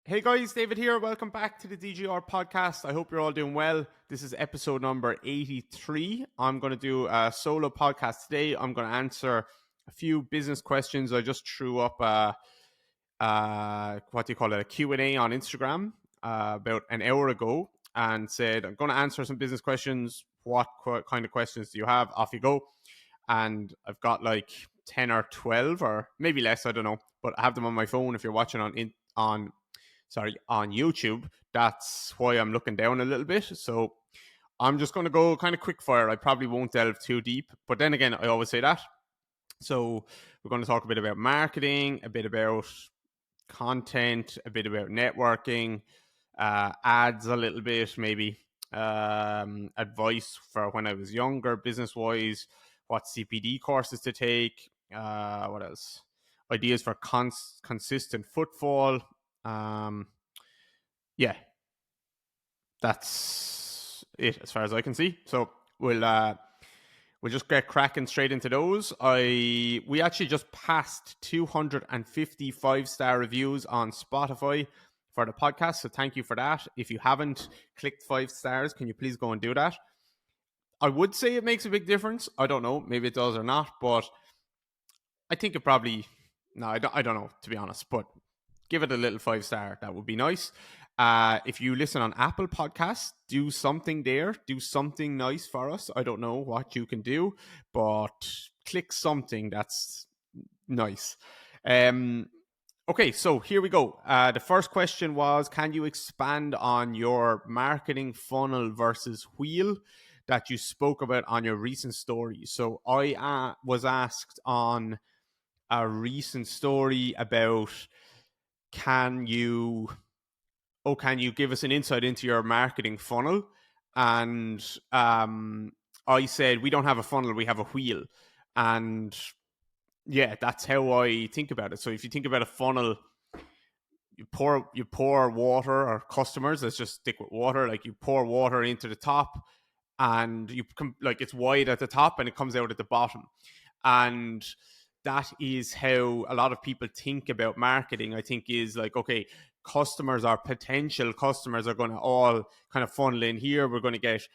Hey guys, David here. Welcome back to the DGR podcast. I hope you're all doing well. This is episode number 83. I'm going to do a solo podcast today. I'm going to answer a few business questions. I just threw up a Q&A on Instagram about an hour ago and said, I'm going to answer some business questions. What kind of questions do you have? Off you go. And I've got like 10 or 12 or maybe less, I don't know. But I have them on my phone if you're watching on YouTube. That's why I'm looking down a little bit. So I'm just going to go kind of quick fire. I probably won't delve too deep, but then again, I always say that. So we're going to talk a bit about marketing, a bit about content, a bit about networking, ads a little bit, maybe advice for when I was younger, business wise, what CPD courses to take, what else? Ideas for consistent footfall. Um, yeah, that's it as far as I can see. So we'll just get cracking straight into those. We actually just passed 255-star reviews on Spotify for the podcast, so thank you for that. If you haven't clicked 5 stars, can you please go and do that? I would say it makes a big difference. I don't know, maybe it does or not, but I think it probably. No, I don't know, to be honest, but give it a little 5-star. That would be nice. If you listen on Apple Podcasts, do something there. Do something nice for us. I don't know what you can do, but click something that's nice. Okay, so here we go. The first question was, can you expand on your marketing funnel versus wheel that you spoke about on your recent story? So I was asked on a recent story about can you give us an insight into your marketing funnel? And I said, we don't have a funnel, we have a wheel. And yeah, that's how I think about it. So if you think about a funnel, you pour water, or customers, let's just stick with water, like you pour water into the top and you come, like, it's wide at the top and it comes out at the bottom. And that is how a lot of people think about marketing. I think is like, okay, customers or potential customers are going to all kind of funnel in here. We're going to get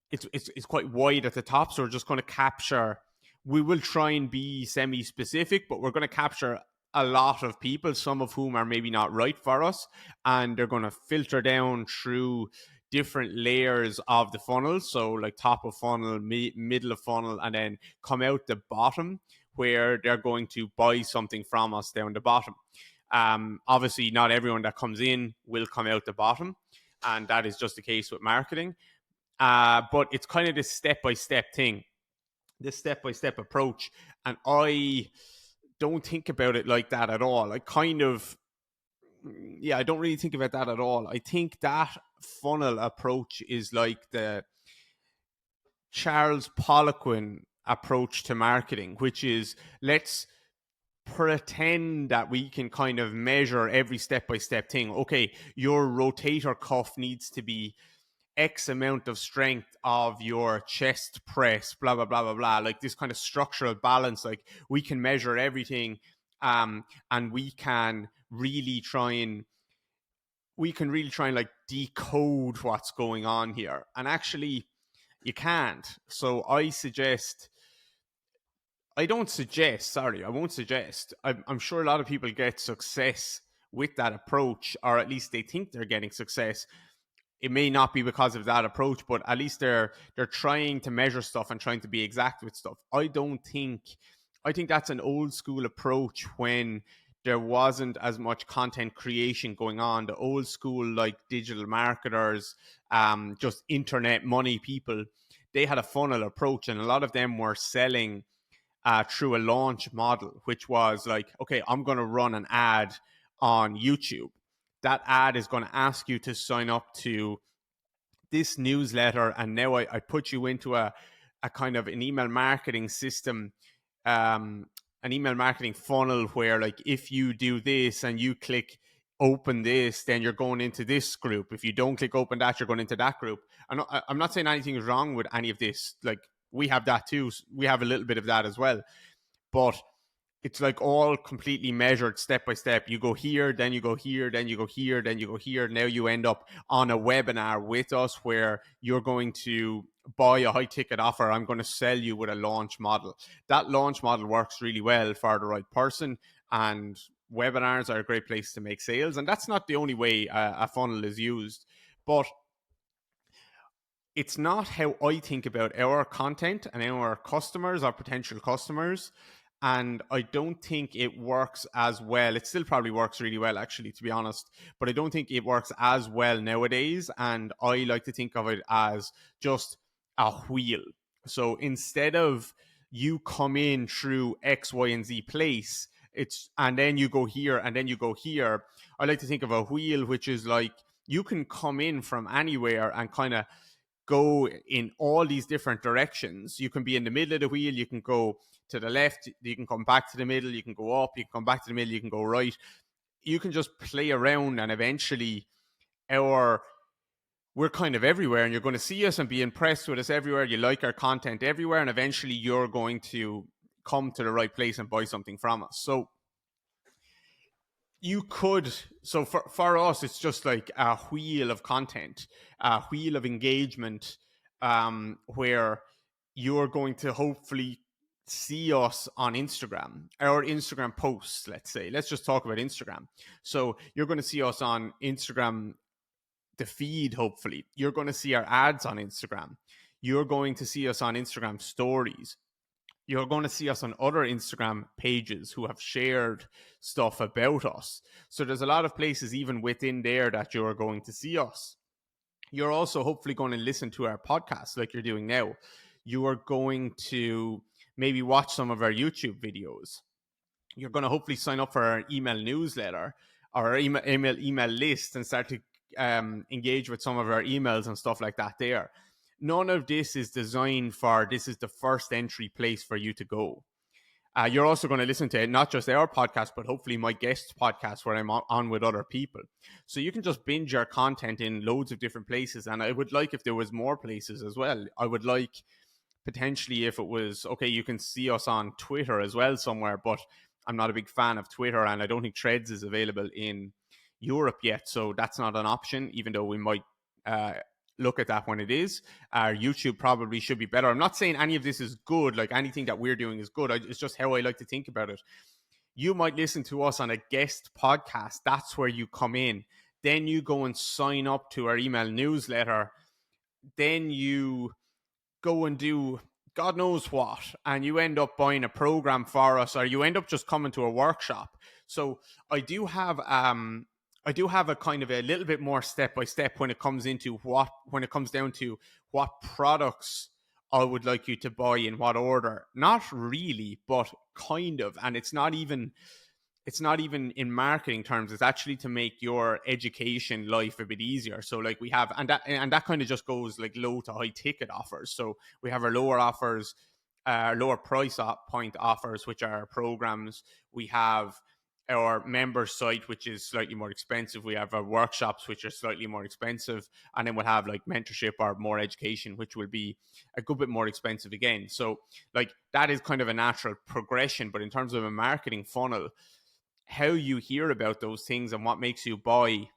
it's quite wide at the top, so we're just going to capture. We will try and be semi-specific, but we're going to capture a lot of people, some of whom are maybe not right for us, and they're going to filter down through different layers of the funnel. So like top of funnel, middle of funnel, and then come out the bottom where they're going to buy something from us down the bottom. Obviously, not everyone that comes in will come out the bottom, and that is just the case with marketing. But it's kind of this step-by-step thing, this step-by-step approach, and I don't think about it like that at all. I don't really think about that at all. I think that funnel approach is like the Charles Poliquin approach to marketing, which is, let's pretend that we can kind of measure every step-by-step thing. Okay, your rotator cuff needs to be X amount of strength of your chest press, blah, blah, blah, blah, blah. Like this kind of structural balance, like we can measure everything, and we can really try and like decode what's going on here. And actually, you can't. So I won't suggest. I'm sure a lot of people get success with that approach, or at least they think they're getting success. It may not be because of that approach, but at least they're trying to measure stuff and trying to be exact with stuff. I think that's an old school approach when there wasn't as much content creation going on. The old school, like digital marketers, just internet money people, they had a funnel approach, and a lot of them were selling through a launch model, which was like, okay, I'm going to run an ad on YouTube. That ad is going to ask you to sign up to this newsletter, and now I put you into a kind of an email marketing system, an email marketing funnel where, like, if you do this and you click open this, then you're going into this group. If you don't click open that, you're going into that group. I'm not saying anything is wrong with any of this. Like, we have that too. We have a little bit of that as well. But it's like all completely measured step by step. You go here, then you go here, then you go here, then you go here. Now you end up on a webinar with us where you're going to buy a high ticket offer. I'm going to sell you with a launch model. That launch model works really well for the right person, and webinars are a great place to make sales. And that's not the only way a funnel is used, but it's not how I think about our content and our customers, our potential customers. And I don't think it works as well. It still probably works really well, actually, to be honest, but I don't think it works as well nowadays. And I like to think of it as just a wheel. So instead of you come in through X, Y, and Z place, it's and then you go here and then you go here. I like to think of a wheel, which is like you can come in from anywhere and kind of go in all these different directions. You can be in the middle of the wheel, you can go to the left, you can come back to the middle, you can go up, you can come back to the middle, you can go right. You can just play around, and eventually our we're kind of everywhere, and you're going to see us and be impressed with us everywhere. You like our content everywhere, and eventually you're going to come to the right place and buy something from us. So you could, so for us it's just like a wheel of content, a wheel of engagement, where you're going to hopefully see us on Instagram, our Instagram posts. Let's just talk about Instagram. So you're going to see us on Instagram, the feed. Hopefully you're going to see our ads on Instagram. You're going to see us on Instagram stories. You're going to see us on other Instagram pages who have shared stuff about us. So there's a lot of places even within there that you're going to see us. You're also hopefully going to listen to our podcast like you're doing now. You are going to maybe watch some of our YouTube videos. You're going to hopefully sign up for our email newsletter or our email list and start to engage with some of our emails and stuff like that there. None of this is designed for this is the first entry place for you to go. You're also going to listen to not just our podcast, but hopefully my guest podcast where I'm on with other people. So you can just binge our content in loads of different places. And I would like if there was more places as well. I would like potentially if it was, okay, you can see us on Twitter as well somewhere, but I'm not a big fan of Twitter, and I don't think Threads is available in Europe yet. So that's not an option, even though we might look at that when it is. Our YouTube probably should be better. I'm not saying any of this is good, like anything that we're doing is good. It's just how I like to think about it. You might listen to us on a guest podcast. That's where you come in. Then you go and sign up to our email newsletter. Then you go and do God knows what, and you end up buying a program for us, or you end up just coming to a workshop. So I do have a kind of a little bit more step by step when it comes down to what products I would like you to buy in what order. Not really, but kind of. And it's not even in marketing terms. It's actually to make your education life a bit easier. So like we have, and that kind of just goes like low to high ticket offers. So we have our lower offers, lower price point offers, which are programs. We have our member site, which is slightly more expensive. We have our workshops, which are slightly more expensive. And then we'll have like mentorship or more education, which will be a good bit more expensive again. So like that is kind of a natural progression. But in terms of a marketing funnel, how you hear about those things and what makes you buy,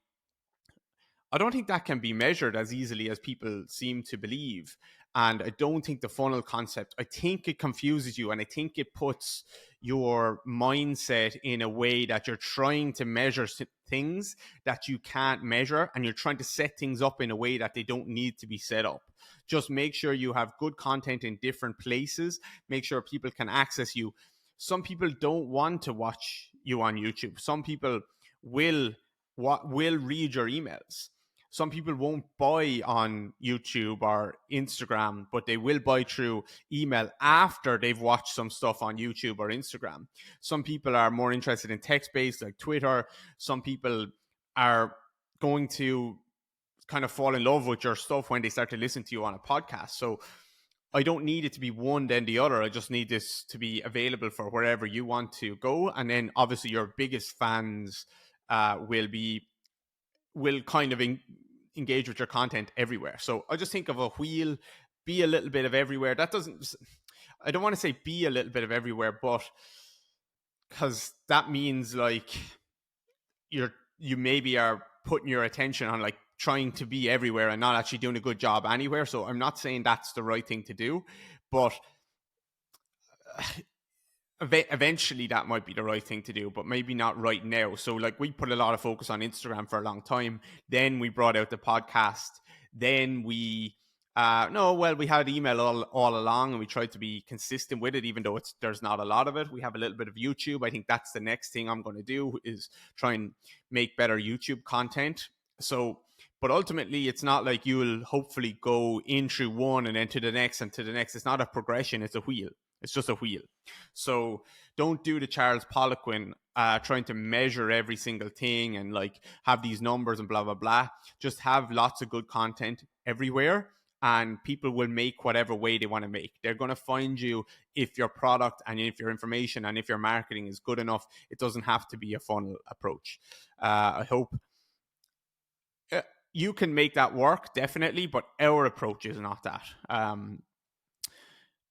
I don't think that can be measured as easily as people seem to believe. And I don't think the funnel concept, I think it confuses you, and I think it puts your mindset in a way that you're trying to measure things that you can't measure, and you're trying to set things up in a way that they don't need to be set up. Just make sure you have good content in different places. Make sure people can access you. Some people don't want to watch you on YouTube. Some people will read your emails. Some people won't buy on YouTube or Instagram, but they will buy through email after they've watched some stuff on YouTube or Instagram. Some people are more interested in text-based like Twitter. Some people are going to kind of fall in love with your stuff when they start to listen to you on a podcast. So I don't need it to be one then the other. I just need this to be available for wherever you want to go. And then obviously your biggest fans will kind of engage with your content everywhere. So I just think of a wheel, be a little bit of everywhere. I don't want to say be a little bit of everywhere, but because that means like you maybe are putting your attention on like trying to be everywhere and not actually doing a good job anywhere. So I'm not saying that's the right thing to do, but eventually that might be the right thing to do, but maybe not right now. So like we put a lot of focus on Instagram for a long time. Then we brought out the podcast. Then we no, well, we had email all along, and we tried to be consistent with it, even though there's not a lot of it. We have a little bit of YouTube. I think that's the next thing I'm going to do, is try and make better YouTube content. So, but ultimately, it's not like you will hopefully go in through one and then to the next and to the next. It's not a progression. It's a wheel. It's just a wheel. So don't do the Charles Poliquin trying to measure every single thing and like have these numbers and blah, blah, blah. Just have lots of good content everywhere, and people will make whatever way they want to make. They're going to find you if your product and if your information and if your marketing is good enough. It doesn't have to be a funnel approach. I hope you can make that work, definitely, but our approach is not that.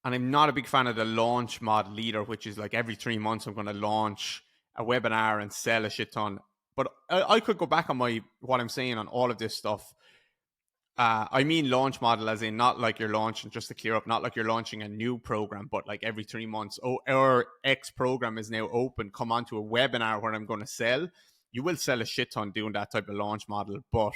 And I'm not a big fan of the launch model either, which is like every 3 months I'm going to launch a webinar and sell a shit ton. But I could go back on what I'm saying on all of this stuff. I mean launch model as in not like you're launching, just to clear up, not like you're launching a new program, but like every 3 months, our X program is now open. Come on to a webinar where I'm going to sell. You will sell a shit ton doing that type of launch model, but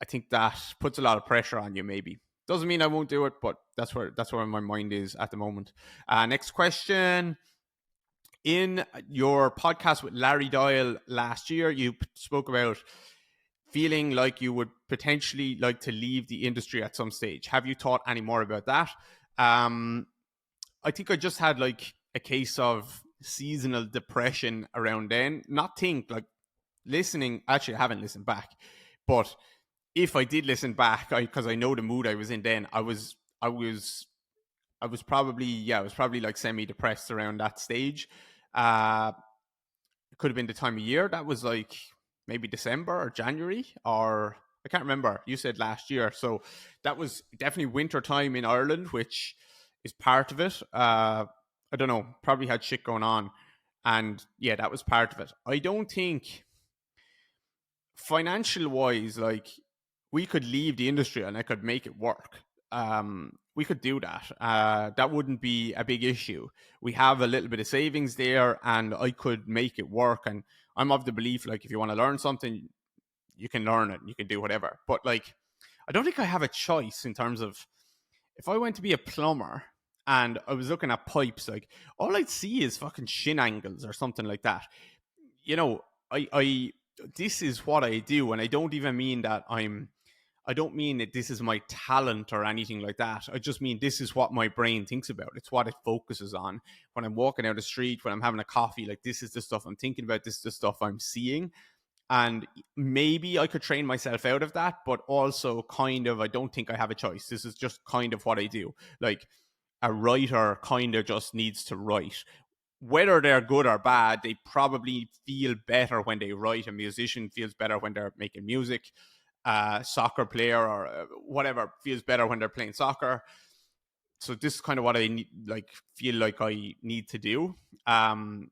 I think that puts a lot of pressure on you maybe. Doesn't mean I won't do it, but that's where my mind is at the moment. Next question. In your podcast with Larry Doyle last year, you spoke about feeling like you would potentially like to leave the industry at some stage. Have you thought any more about that? I think I just had like a case of seasonal depression around then. Not think like listening. Actually, I haven't listened back, but if I did listen back, because I know the mood I was in then, I was probably like semi-depressed around that stage. It could have been the time of year. That was like maybe December or January, or I can't remember. You said last year, so that was definitely winter time in Ireland, which is part of it. I don't know, probably had shit going on, and yeah, that was part of it. I don't think financial wise, like we could leave the industry and I could make it work. We could do that. That wouldn't be a big issue. We have a little bit of savings there, and I could make it work. And I'm of the belief, like, if you want to learn something, you can learn it. You can do whatever. But like, I don't think I have a choice in terms of if I went to be a plumber and I was looking at pipes, like all I'd see is fucking shin angles or something like that. You know, I this is what I do, and I don't even mean that I don't mean that this is my talent or anything like that. I just mean this is what my brain thinks about. It's what it focuses on. When I'm walking down the street, when I'm having a coffee, like this is the stuff I'm thinking about. This is the stuff I'm seeing. And maybe I could train myself out of that, but also kind of, I don't think I have a choice. This is just kind of what I do. Like a writer kind of just needs to write. Whether they're good or bad, they probably feel better when they write. A musician feels better when they're making music. Soccer player or whatever feels better when they're playing soccer. So this is kind of what I need, like feel like I need to do. And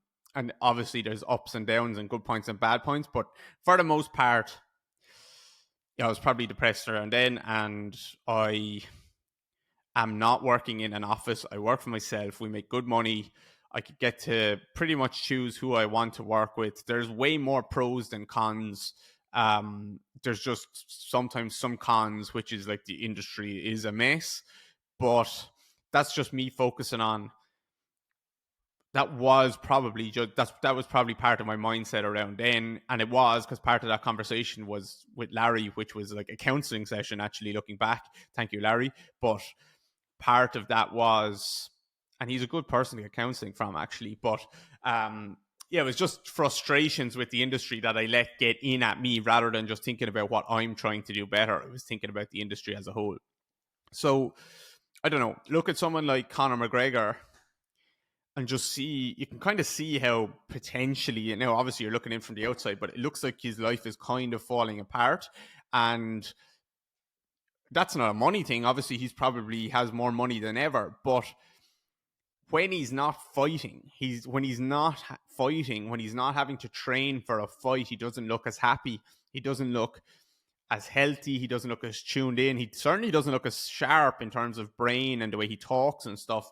obviously there's ups and downs and good points and bad points, but for the most part, I was probably depressed around then, and I am not working in an office. I work for myself. We make good money. I could get to pretty much choose who I want to work with. There's way more pros than cons. There's just sometimes some cons, which is like the industry is a mess, but that's just me focusing on. That was probably that was probably part of my mindset around then, and it was because part of that conversation was with Larry, which was like a counseling session. Actually, looking back, thank you, Larry. But part of that was, and he's a good person to get counseling from, actually. But yeah, it was just frustrations with the industry that I let get in at me rather than just thinking about what I'm trying to do better. I was thinking about the industry as a whole. So I don't know. Look at someone like Conor McGregor and just see, you can kind of see how potentially, you know, obviously you're looking in from the outside, but it looks like his life is kind of falling apart. And that's not a money thing. Obviously, he's probably has more money than ever, but when he's not fighting, when he's not fighting, when he's not having to train for a fight, he doesn't look as happy. He doesn't look as healthy. He doesn't look as tuned in. He certainly doesn't look as sharp in terms of brain and the way he talks and stuff.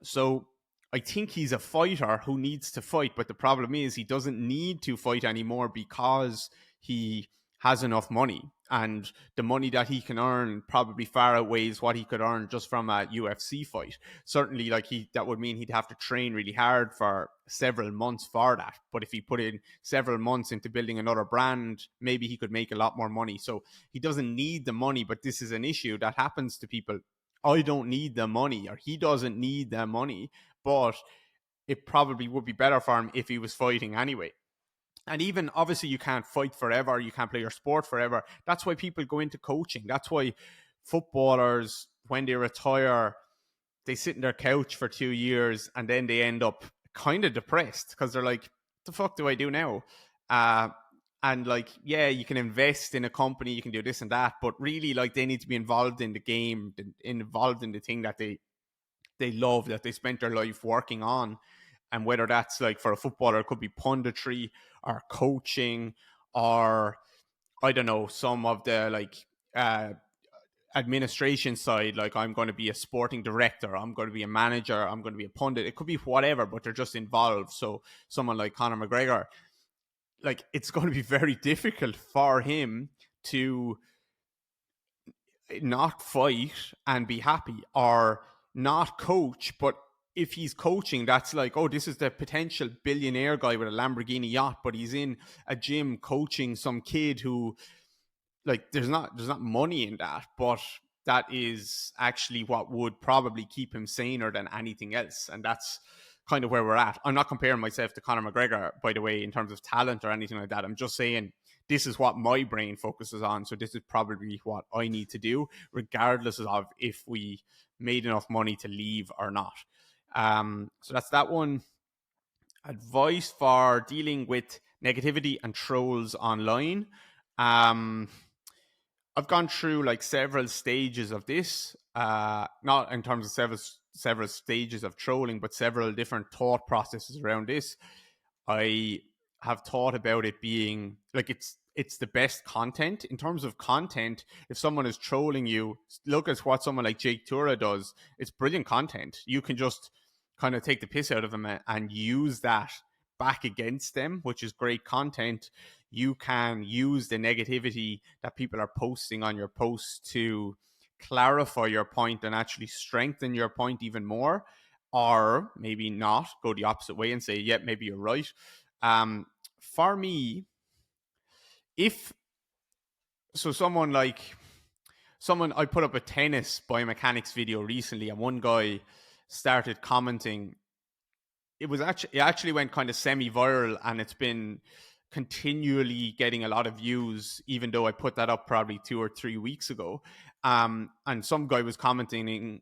So I think he's a fighter who needs to fight. But the problem is he doesn't need to fight anymore because he has enough money. And the money that he can earn probably far outweighs what he could earn just from a UFC fight. Certainly, like that would mean he'd have to train really hard for several months for that. But if he put in several months into building another brand, maybe he could make a lot more money. So he doesn't need the money, but this is an issue that happens to people. I don't need the money, or he doesn't need the money, but it probably would be better for him if he was fighting anyway. And even obviously you can't fight forever, you can't play your sport forever. That's why people go into coaching. That's why footballers, when they retire, they sit in their couch for 2 years and then they end up kind of depressed because they're like, what the fuck do I do now? And like, yeah, you can invest in a company, you can do this and that, but really, like, they need to be involved in the game, involved in the thing that they love, that they spent their life working on. And whether that's, like, for a footballer, it could be punditry or coaching, or I don't know, some of the like administration side, like I'm going to be a sporting director, I'm going to be a manager, I'm going to be a pundit. It could be whatever, but they're just involved. So someone like Conor McGregor, like, it's going to be very difficult for him to not fight and be happy, or not coach. But if he's coaching, that's like, oh, this is the potential billionaire guy with a Lamborghini yacht, but he's in a gym coaching some kid who, like, there's not money in that, but that is actually what would probably keep him saner than anything else. And that's kind of where we're at. I'm not comparing myself to Conor McGregor, by the way, in terms of talent or anything like that. I'm just saying this is what my brain focuses on. So this is probably what I need to do, regardless of if we made enough money to leave or not. So that's that one. Advice for dealing with negativity and trolls online. I've gone through like several stages of this, not in terms of several stages of trolling, but several different thought processes around this. I have thought about it being like, it's the best content. In terms of content, if someone is trolling you, look at what someone like Jake Tura does. It's brilliant content. You can just kind of take the piss out of them and use that back against them, which is great content. You can use the negativity that people are posting on your posts to clarify your point and actually strengthen your point even more, or maybe not, go the opposite way and say, yeah, maybe you're right. For me, if so, someone I put up a tennis biomechanics video recently, and one guy started commenting. It actually went kind of semi-viral, and it's been continually getting a lot of views, even though I put that up probably 2 or 3 weeks ago. And some guy was commenting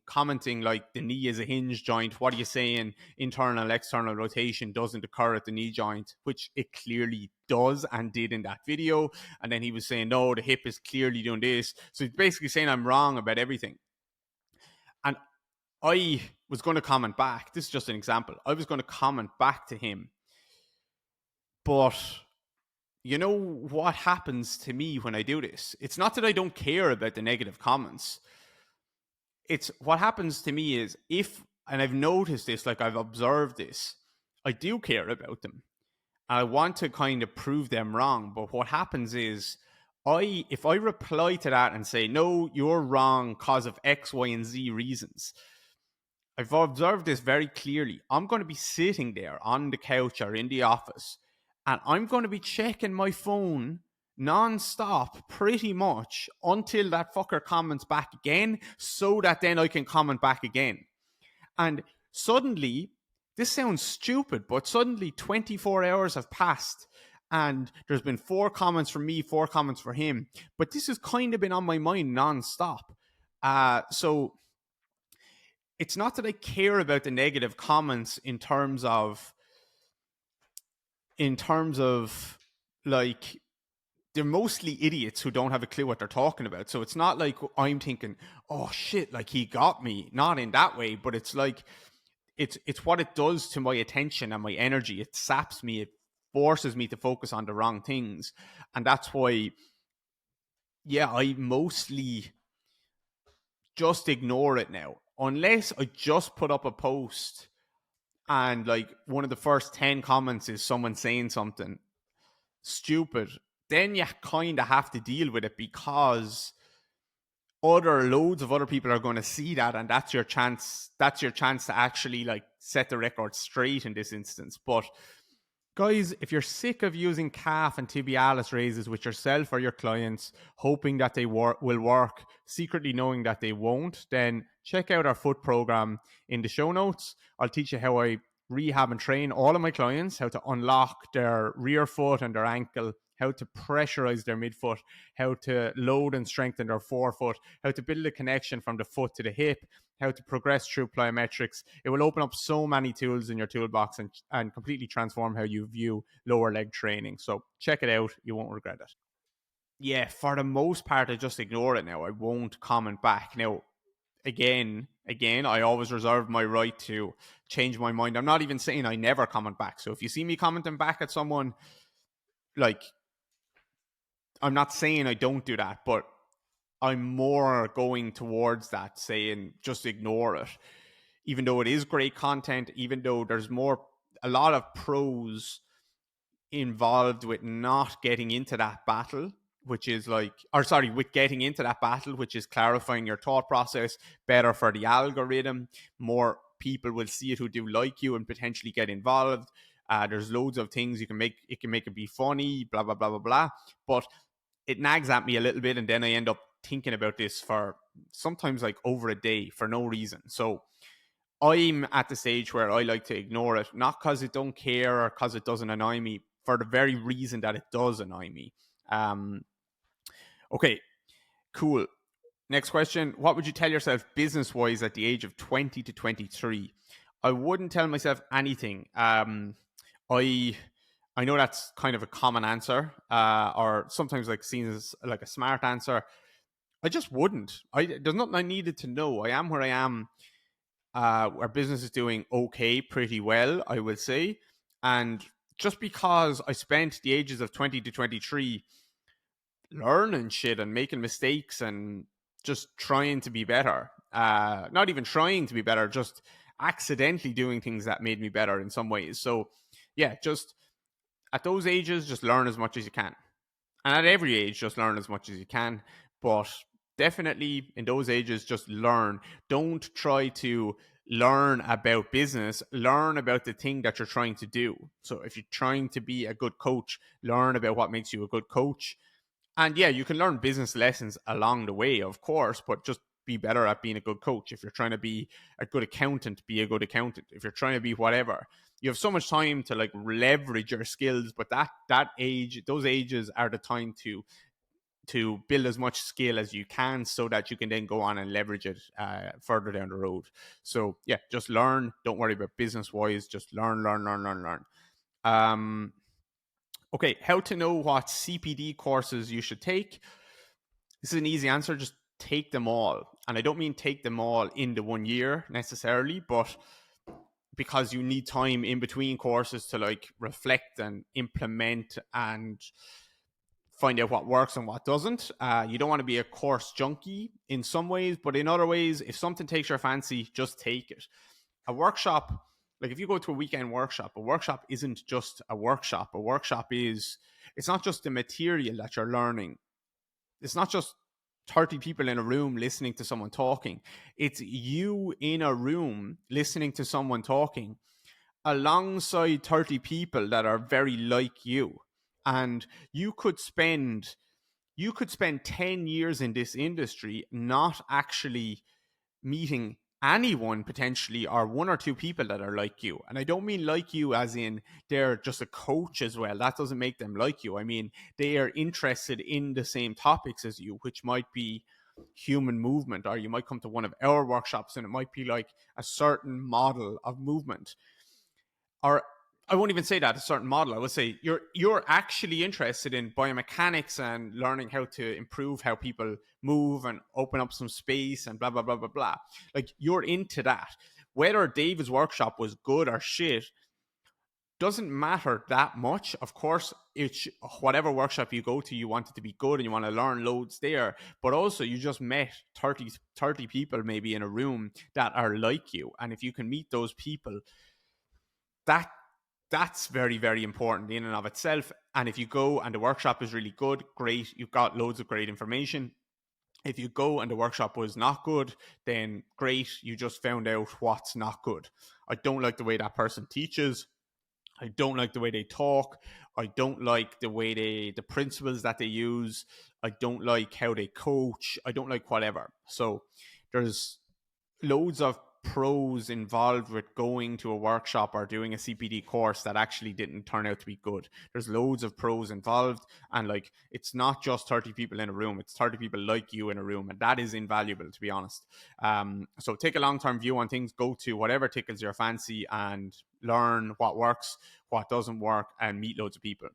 like, the knee is a hinge joint. What are you saying? Internal and external rotation doesn't occur at the knee joint, which it clearly does and did in that video. And then he was saying, no, the hip is clearly doing this. So he's basically saying I'm wrong about everything. And I was going to comment back. This is just an example. I was going to comment back to him. But you know what happens to me when I do this? It's not that I don't care about the negative comments. It's what happens to me is, and I've noticed this, like, I've observed this, I do care about them. I want to kind of prove them wrong. But what happens is, if I reply to that and say, no, you're wrong because of X, Y, and Z reasons, I've observed this very clearly. I'm going to be sitting there on the couch or in the office, and I'm going to be checking my phone non-stop pretty much until that fucker comments back again, so that then I can comment back again. And suddenly, this sounds stupid, but suddenly 24 hours have passed and there's been 4 comments from me, 4 comments for him. But this has kind of been on my mind non-stop. So it's not that I care about the negative comments in terms of like, they're mostly idiots who don't have a clue what they're talking about. So it's not like I'm thinking, oh shit, like, he got me. Not in that way, but it's like, it's what it does to my attention and my energy. It saps me. It forces me to focus on the wrong things, and that's why, yeah, I mostly just ignore it now, unless I just put up a post and like one of the first 10 comments is someone saying something stupid. Then you kind of have to deal with it, because loads of other people are going to see that, and that's your chance to actually like set the record straight in this instance. But guys, if you're sick of using calf and tibialis raises with yourself or your clients, hoping that they will work, secretly knowing that they won't, then check out our foot program in the show notes. I'll teach you how I rehab and train all of my clients, how to unlock their rear foot and their ankle, how to pressurize their midfoot, how to load and strengthen their forefoot, how to build a connection from the foot to the hip, how to progress through plyometrics. It will open up so many tools in your toolbox and completely transform how you view lower leg training. So check it out. You won't regret it. Yeah, for the most part, I just ignore it now. I won't comment back. Now, again, I always reserve my right to change my mind. I'm not even saying I never comment back. So if you see me commenting back at someone, like, I'm not saying I don't do that, but I'm more going towards that, saying just ignore it. Even though it is great content, even though there's a lot of pros involved with not getting into that battle, which is with getting into that battle, which is clarifying your thought process, better for the algorithm, more people will see it who do like you and potentially get involved. There's loads of things you can make. It can make it be funny, blah, blah, blah, blah, blah. But it nags at me a little bit, and then I end up thinking about this for sometimes like over a day for no reason. So I'm at the stage where I like to ignore it, not because it don't care or because it doesn't annoy me, for the very reason that it does annoy me. Okay, cool. Next question. What would you tell yourself business-wise at the age of 20 to 23? I wouldn't tell myself anything. I know that's kind of a common answer, or sometimes like seen as like a smart answer. I just wouldn't. There's nothing I needed to know. I am where I am. Our business is doing okay, pretty well, I will say. And just because I spent the ages of 20 to 23 learning shit and making mistakes and just trying to be better, not even trying to be better, just accidentally doing things that made me better in some ways. So yeah, just at those ages, just learn as much as you can. And at every age, just learn as much as you can. But definitely in those ages, just learn. Don't try to learn about business. Learn about the thing that you're trying to do. So if you're trying to be a good coach, learn about what makes you a good coach. And yeah, you can learn business lessons along the way, of course, but just be better at being a good coach. If you're trying to be a good accountant, be a good accountant. If you're trying to be whatever, you have so much time to like leverage your skills. But those ages are the time to build as much skill as you can, so that you can then go on and leverage it further down the road. So yeah, just learn. Don't worry about business wise. Just learn. Okay, how to know what CPD courses you should take. This is an easy answer. Just take them all. And I don't mean take them all in the 1 year necessarily, but because you need time in between courses to like reflect and implement and find out what works and what doesn't. You don't want to be a course junkie in some ways, but in other ways, if something takes your fancy, just take it. A workshop, like if you go to a weekend workshop, a workshop isn't just a workshop. A workshop it's not just the material that you're learning. It's not just 30 people in a room listening to someone talking. It's you in a room listening to someone talking alongside 30 people that are very like you. And you could spend 10 years in this industry not actually meeting anyone potentially, or one or two people that are like you. And I don't mean like you as in they're just a coach as well. That doesn't make them like you. I mean, they are interested in the same topics as you, which might be human movement, or you might come to one of our workshops and it might be like a certain model of movement. Or I won't even say that, a certain model. I would say you're actually interested in biomechanics and learning how to improve how people move and open up some space and blah, blah, blah, blah, blah. Like you're into that. whether David's workshop was good or shit doesn't matter that much. Of course, it's whatever workshop you go to, you want it to be good and you want to learn loads there. But also, you just met 30 people maybe in a room that are like you. And if you can meet those people, that's very, very important in and of itself. And if you go and the workshop is really good, great, you've got loads of great information. If you go and the workshop was not good, then great, you just found out what's not good. I don't like the way that person teaches. I don't like the way they talk. I don't like the way the principles that they use. I don't like how they coach. I don't like whatever. So there's loads of pros involved with going to a workshop or doing a CPD course that actually didn't turn out to be good. There's loads of pros involved, and like, it's not just 30 people in a room, it's 30 people like you in a room, and that is invaluable, to be honest. So take a long-term view on things, go to whatever tickles your fancy and learn what works, what doesn't work, and meet loads of people.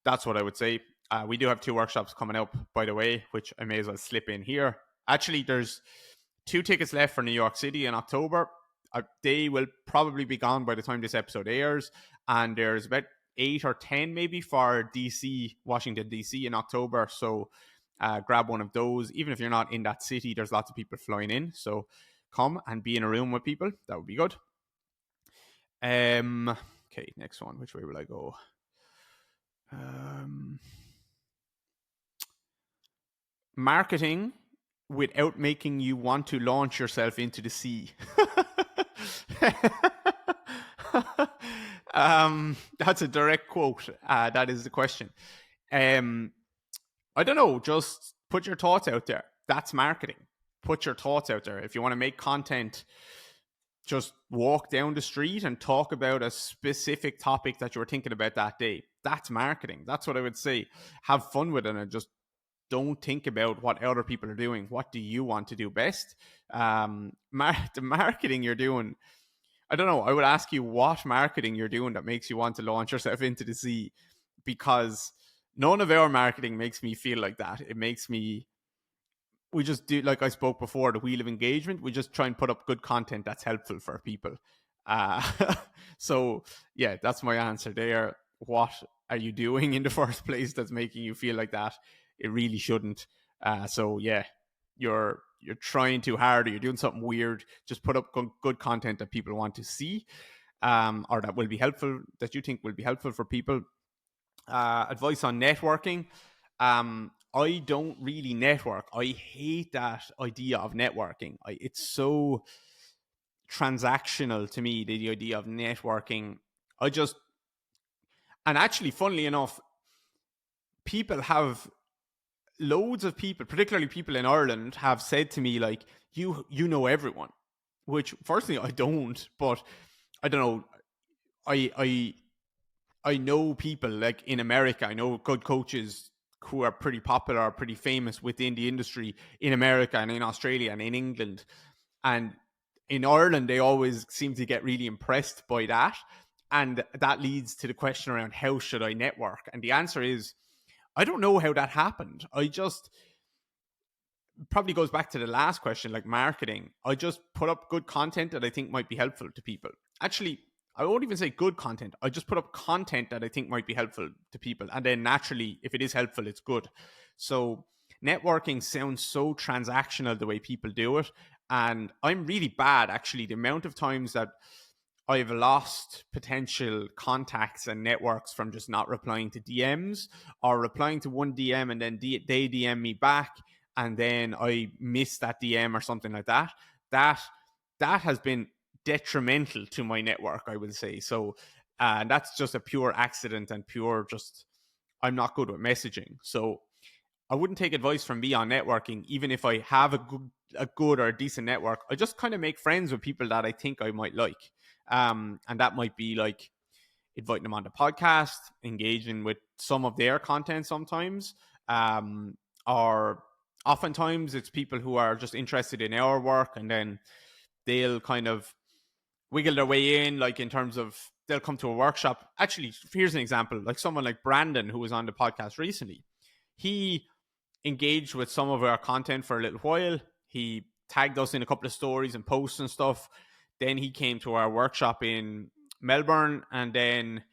That's what I would say. We do have 2 workshops coming up, by the way, which I may as well slip in here. Actually, there's 2 tickets left for New York City in October. They will probably be gone by the time this episode airs. And there's about 8 or 10 maybe for DC, Washington, DC in October. So grab one of those. Even if you're not in that city, there's lots of people flying in. So come and be in a room with people. That would be good. Okay, next one. Which way will I go? Marketing without making you want to launch yourself into the sea. That's a direct quote. That is the question. I don't know. Just put your thoughts out there. That's marketing. Put your thoughts out there. If you want to make content, just walk down the street and talk about a specific topic that you were thinking about that day. That's marketing. That's what I would say. Have fun with it and just don't think about what other people are doing. What do you want to do best? The marketing you're doing, I don't know. I would ask you what marketing you're doing that makes you want to launch yourself into the sea, because none of our marketing makes me feel like that. It makes me, we just do, like I spoke before, the wheel of engagement. We just try and put up good content that's helpful for people. So yeah, that's my answer there. What are you doing in the first place that's making you feel like that? It really shouldn't. So yeah, you're trying too hard, or you're doing something weird. Just put up good content that people want to see, or that will be helpful, that you think will be helpful for people. Advice on networking. I don't really network. I hate that idea of networking. It's so transactional to me, the idea of networking. And actually, funnily enough, loads of people, particularly people in Ireland, have said to me, like, you know everyone, which firstly I don't, but I don't know. I know people like in America. I know good coaches who are pretty popular, pretty famous within the industry in America and in Australia and in England. And in Ireland, they always seem to get really impressed by that. And that leads to the question around, how should I network? And the answer is, I don't know how that happened. Probably goes back to the last question, like marketing. I just put up good content that I think might be helpful to people. Actually, I won't even say good content. I just put up content that I think might be helpful to people. And then naturally, if it is helpful, it's good. So networking sounds so transactional the way people do it. And I'm really bad, actually. The amount of times that I've lost potential contacts and networks from just not replying to DMs, or replying to one DM and then they DM me back, and then I miss that DM or something like that. That has been detrimental to my network, I would say. So that's just a pure accident and pure just, I'm not good with messaging. So I wouldn't take advice from me on networking, even if I have a good or a decent network. I just kind of make friends with people that I think I might like. And that might be like inviting them on the podcast, engaging with some of their content sometimes. Or oftentimes it's people who are just interested in our work, and then they'll kind of wiggle their way in, like in terms of they'll come to a workshop. Actually, here's an example, like someone like Brandon, who was on the podcast recently. He engaged with some of our content for a little while. He tagged us in a couple of stories and posts and stuff. Then he came to our workshop in Melbourne, and then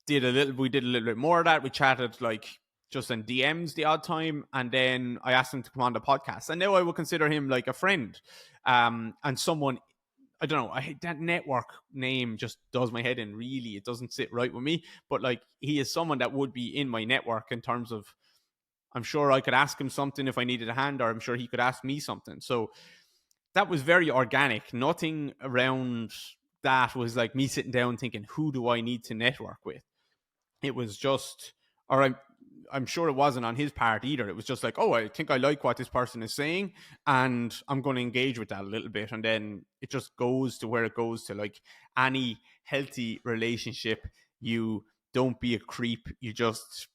we did a little bit more of that. We chatted like just in DMs the odd time, and then I asked him to come on the podcast. And now I would consider him like a friend, and someone. I don't know. That network name just does my head in. Really, it doesn't sit right with me. But like, he is someone that would be in my network in terms of, I'm sure I could ask him something if I needed a hand, or I'm sure he could ask me something. So that was very organic. Nothing around that was like me sitting down thinking, who do I need to network with? It was just, or I'm sure it wasn't on his part either. It was just like, oh, I think I like what this person is saying, and I'm going to engage with that a little bit. And then it just goes to where it goes to. Like any healthy relationship, you don't be a creep. You just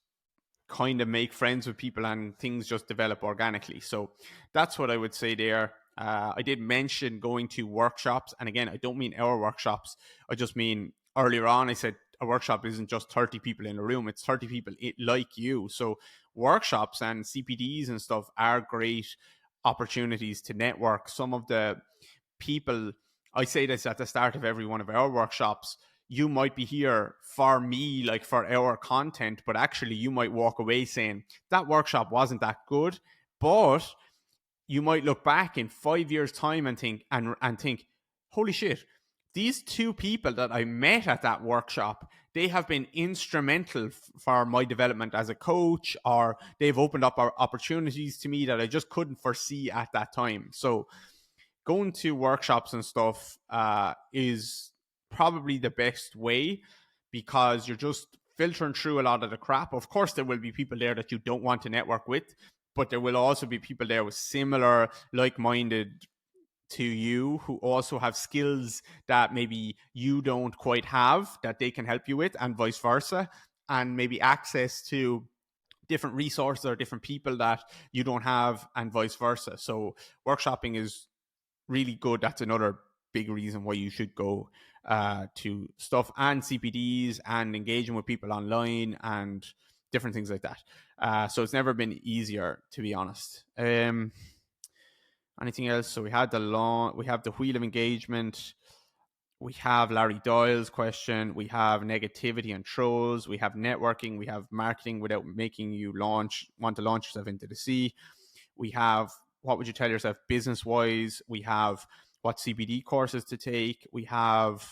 kind of make friends with people, and things just develop organically. So that's what I would say there. I did mention going to workshops, and again, I don't mean our workshops. I just mean earlier on, I said a workshop isn't just 30 people in a room, it's 30 people like you. So workshops and CPDs and stuff are great opportunities to network. Some of the people, I say this at the start of every one of our workshops, you might be here for me, like for our content, but actually you might walk away saying that workshop wasn't that good. But you might look back in 5 years' time and think, holy shit, these two people that I met at that workshop, they have been instrumental for my development as a coach, or they've opened up opportunities to me that I just couldn't foresee at that time. So going to workshops and stuff is probably the best way, because you're just filtering through a lot of the crap. Of course, there will be people there that you don't want to network with, but there will also be people there with similar, like-minded to you, who also have skills that maybe you don't quite have, that they can help you with, and vice versa, and maybe access to different resources or different people that you don't have, and vice versa. So workshopping is really good. That's another big reason why you should go to stuff, and CPDs, and engaging with people online and different things like that. So it's never been easier, to be honest. Anything else? So we have the wheel of engagement. We have Larry Doyle's question. We have negativity and trolls. We have networking. We have marketing without making you want to launch yourself into the sea. We have what would you tell yourself business wise. We have what CPD courses to take. We have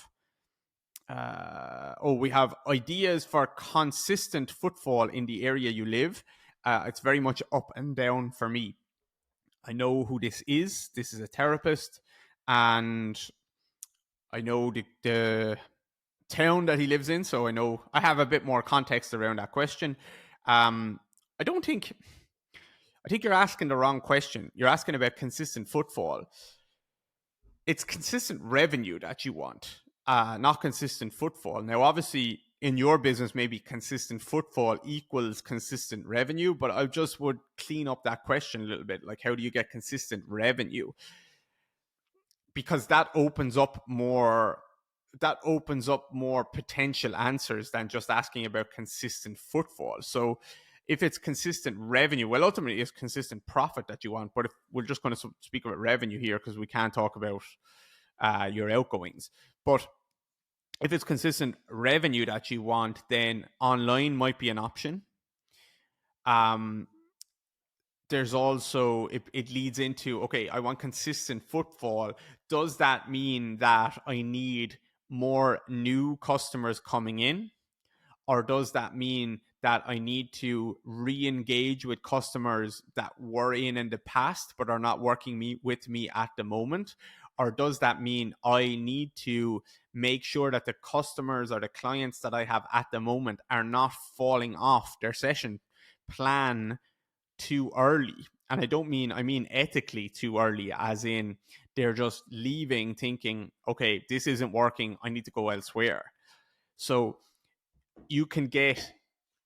we have ideas for consistent footfall in the area you live. It's very much up and down for me. I know who this is. This is a therapist, and I know the town that he lives in, so I have a bit more context around that question. I don't think I think you're asking the wrong question. You're asking about consistent footfall. It's consistent revenue that you want, not consistent footfall. Now, obviously, in your business, maybe consistent footfall equals consistent revenue, but I just would clean up that question a little bit. Like, how do you get consistent revenue? Because that opens up more potential answers than just asking about consistent footfall. So if it's consistent revenue, well, ultimately it's consistent profit that you want. But if we're just going to speak about revenue here, because we can't talk about your outgoings. But if it's consistent revenue that you want, then online might be an option. There's also, it leads into, okay, I want consistent footfall. Does that mean that I need more new customers coming in? Or does that mean that I need to re-engage with customers that were in the past but are not working with me at the moment? Or does that mean I need to make sure that the customers or the clients that I have at the moment are not falling off their session plan too early? And I mean ethically too early, as in they're just leaving thinking, okay, this isn't working, I need to go elsewhere. So you can get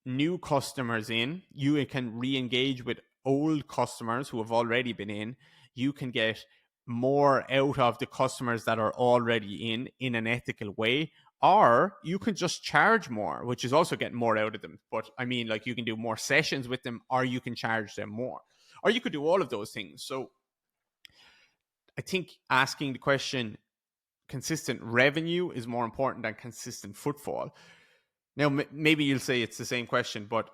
new customers in, you can re-engage with old customers who have already been in, you can get more out of the customers that are already in an ethical way, or you can just charge more, which is also getting more out of them. But I mean, like, you can do more sessions with them, or you can charge them more, or you could do all of those things. So I think asking the question, consistent revenue is more important than consistent footfall. Now, maybe you'll say it's the same question, but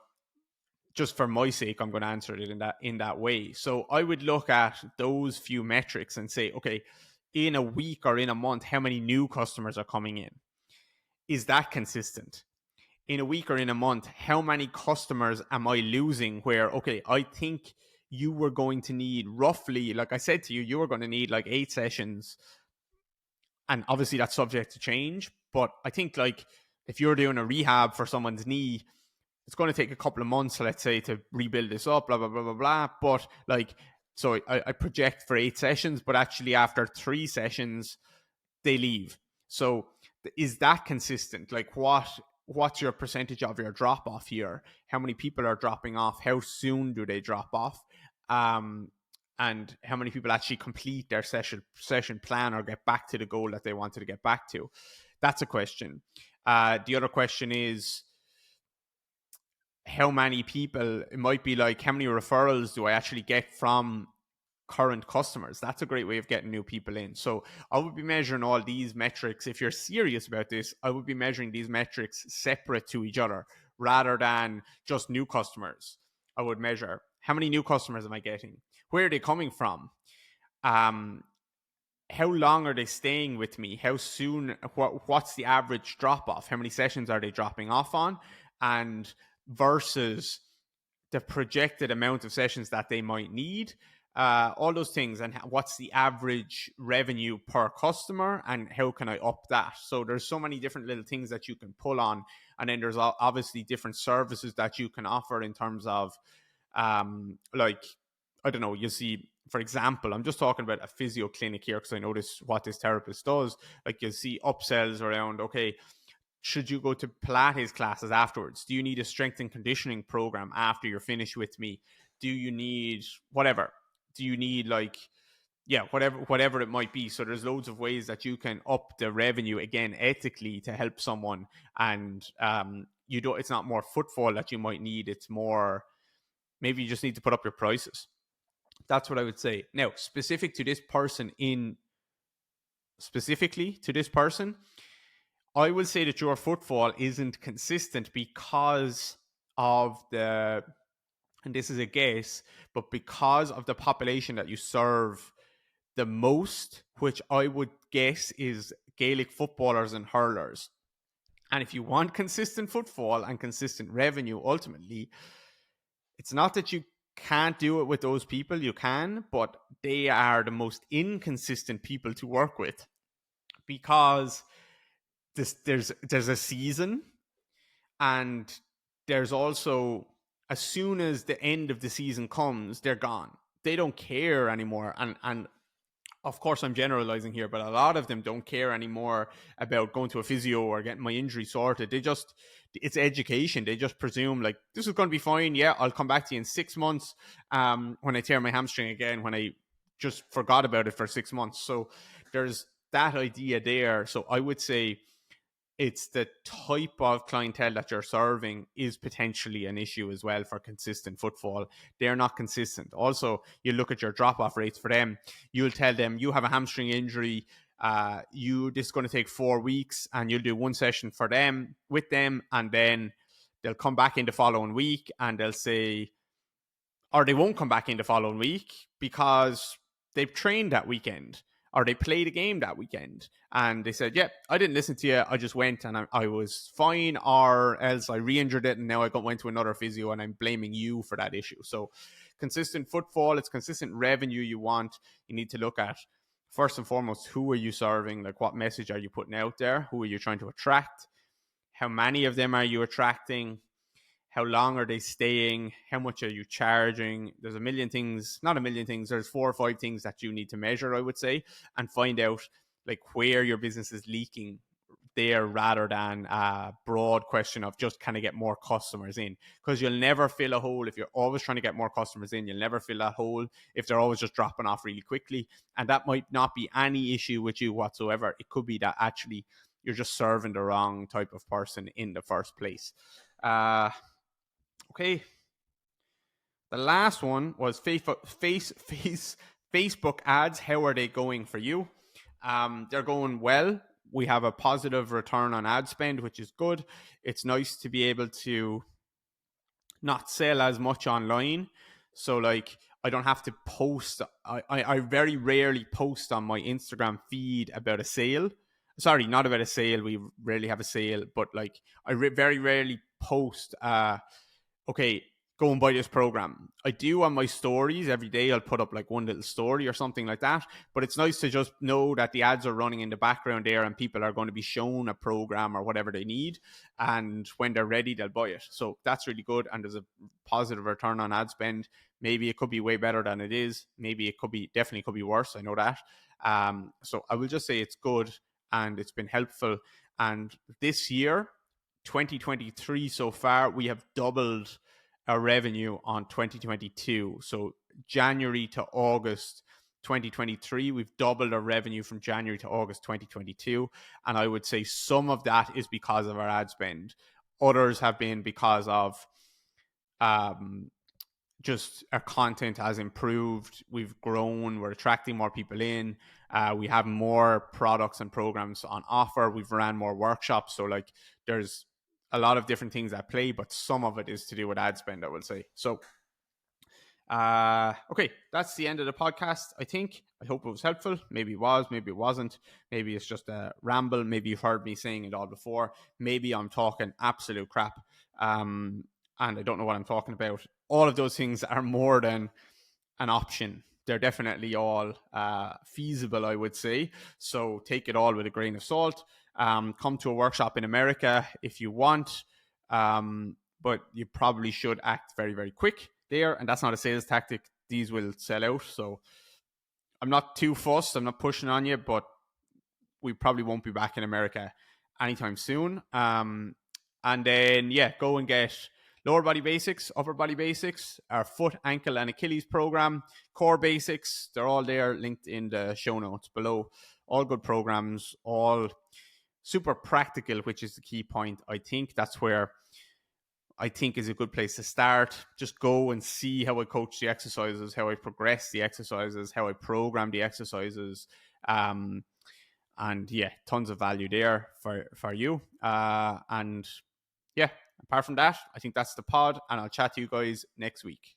just for my sake, I'm going to answer it in that way. So I would look at those few metrics and say, okay, in a week or in a month, how many new customers are coming in? Is that consistent? In a week or in a month, how many customers am I losing? Where, okay, I think you were going to need roughly, like I said to you, you were going to need like 8 sessions. And obviously that's subject to change. But I think like if you're doing a rehab for someone's knee, it's going to take a couple of months, let's say, to rebuild this up, blah, blah, blah, blah, blah. But like, so I project for 8 sessions, but actually after 3 sessions, they leave. So is that consistent? Like what's your percentage of your drop off here? How many people are dropping off? How soon do they drop off? And how many people actually complete their session plan or get back to the goal that they wanted to get back to? That's a question. The other question is, how many people, it might be like, how many referrals do I actually get from current customers? That's a great way of getting new people in. So I would be measuring all these metrics. If you're serious about this, I would be measuring these metrics separate to each other rather than just new customers. I would measure, how many new customers am I getting? Where are they coming from? How long are they staying with me? How soon? What's the average drop off? How many sessions are they dropping off on? And versus the projected amount of sessions that they might need, all those things, and what's the average revenue per customer, and how can I up that? So there's so many different little things that you can pull on, and then there's obviously different services that you can offer in terms of, like, I don't know, you see, for example, I'm just talking about a physio clinic here because I know what this therapist does. Like, you'll see upsells around, okay, should you go to Pilates classes afterwards? Do you need a strength and conditioning program after you're finished with me? Do you need whatever? Do you need whatever it might be? So there's loads of ways that you can up the revenue, again, ethically, to help someone. And it's not more footfall that you might need. It's more, maybe you just need to put up your prices. That's what I would say. Now, specifically to this person, I will say that your footfall isn't consistent because of and this is a guess, but because of the population that you serve the most, which I would guess is Gaelic footballers and hurlers. And if you want consistent footfall and consistent revenue, ultimately, it's not that you can't do it with those people. You can, but they are the most inconsistent people to work with because there's a season, and there's also, as soon as the end of the season comes, they're gone. They don't care anymore. And of course, I'm generalizing here, but a lot of them don't care anymore about going to a physio or getting my injury sorted. It's education. They just presume, like, this is going to be fine. Yeah, I'll come back to you in 6 months when I tear my hamstring again, when I just forgot about it for 6 months. So there's that idea there. So I would say it's the type of clientele that you're serving is potentially an issue as well for consistent footfall. They're not consistent. Also, you look at your drop-off rates for them. You'll tell them you have a hamstring injury. This is going to take 4 weeks, and you'll do 1 session for them with them, and then they'll come back in the following week, and they'll say, or they won't come back in the following week because they've trained that weekend, or they played a game that weekend, and they said, yeah, I didn't listen to you, I just went and I was fine, or else I re-injured it and now I went to another physio and I'm blaming you for that issue. So consistent footfall, it's consistent revenue you want. You need to look at, first and foremost, who are you serving? Like, what message are you putting out there? Who are you trying to attract? How many of them are you attracting? How long are they staying? How much are you charging? There's a million things, not a million things. There's 4 or 5 things that you need to measure, I would say, and find out like where your business is leaking there, rather than a broad question of just kind of get more customers in. Because you'll never fill a hole if you're always trying to get more customers in. You'll never fill that hole if they're always just dropping off really quickly. And that might not be any issue with you whatsoever. It could be that actually you're just serving the wrong type of person in the first place. Okay. The last one was Facebook ads. How are they going for you? They're going well. We have a positive return on ad spend, which is good. It's nice to be able to not sell as much online. So like I don't have to post. I very rarely post on my Instagram feed about a sale. Sorry, not about a sale. We rarely have a sale, but like very rarely post okay, go and buy this program. I do on my stories every day. I'll put up like one little story or something like that. But it's nice to just know that the ads are running in the background there and people are going to be shown a program or whatever they need. And when they're ready, they'll buy it. So that's really good. And there's a positive return on ad spend. Maybe it could be way better than it is. Maybe it could be, definitely could be worse. I know that. So I will just say it's good and it's been helpful. And this year, 2023 so far, we have doubled our revenue on 2022. So January to August 2023, we've doubled our revenue from January to August 2022. And I would say some of that is because of our ad spend. Others have been because of just our content has improved. We've grown. We're attracting more people in. We have more products and programs on offer. We've ran more workshops. So like there's a lot of different things at play, but some of it is to do with ad spend, I will say. So okay, that's the end of the podcast. I hope it was helpful. Maybe it was, maybe it wasn't. Maybe it's just a ramble. Maybe you've heard me saying it all before. Maybe I'm talking absolute crap. And I don't know what I'm talking about. All of those things are more than an option. They're definitely all feasible, I would say. So take it all with a grain of salt. Come to a workshop in America if you want, but you probably should act very, very quick there. And that's not a sales tactic. These will sell out. So I'm not too fussed. I'm not pushing on you, but we probably won't be back in America anytime soon. And then, yeah, go and get lower body basics, upper body basics, our foot, ankle, and Achilles program, core basics. They're all there linked in the show notes below. All good programs, all super practical, which is the key point. I think that's where I think is a good place to start. Just go and see how I coach the exercises, how I progress the exercises, how I program the exercises. And yeah, tons of value there for you. And yeah, apart from that, I think that's the pod, and I'll chat to you guys next week.